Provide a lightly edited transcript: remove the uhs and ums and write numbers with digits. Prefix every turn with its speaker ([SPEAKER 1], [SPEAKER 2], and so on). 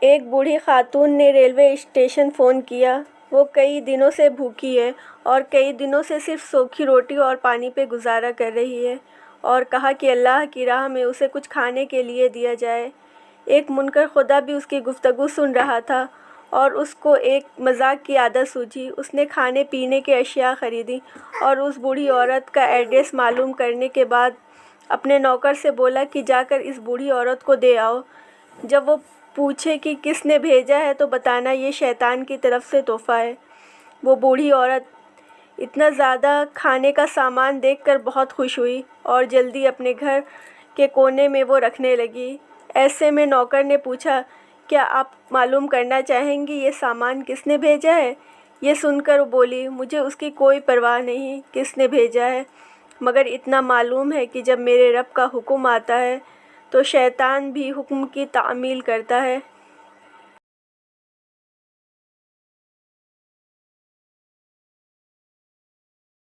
[SPEAKER 1] ایک بوڑھی خاتون نے ریلوے اسٹیشن فون کیا۔ وہ کئی دنوں سے بھوکی ہے اور کئی دنوں سے صرف سوکھی روٹی اور پانی پہ گزارا کر رہی ہے، اور کہا کہ اللہ کی راہ میں اسے کچھ کھانے کے لیے دیا جائے۔ ایک منکر خدا بھی اس کی گفتگو سن رہا تھا اور اس کو ایک مذاق کی عادت سوچی۔ اس نے کھانے پینے کی اشیاء خریدی اور اس بوڑھی عورت کا ایڈریس معلوم کرنے کے بعد اپنے نوکر سے بولا کہ جا کر اس بوڑھی عورت کو دے آؤ۔ جب وہ پوچھے کہ کس نے بھیجا ہے تو بتانا یہ شیطان کی طرف سے تحفہ ہے۔ وہ بوڑھی عورت اتنا زیادہ کھانے کا سامان دیکھ کر بہت خوش ہوئی اور جلدی اپنے گھر کے کونے میں وہ رکھنے لگی۔ ایسے میں نوکر نے پوچھا، کیا آپ معلوم کرنا چاہیں گی یہ سامان کس نے بھیجا ہے؟ یہ سن کر وہ بولی، مجھے اس کی کوئی پرواہ نہیں کس نے بھیجا ہے، مگر اتنا معلوم ہے کہ جب میرے رب کا حکم آتا ہے تو شیطان بھی حکم کی تعمیل کرتا ہے۔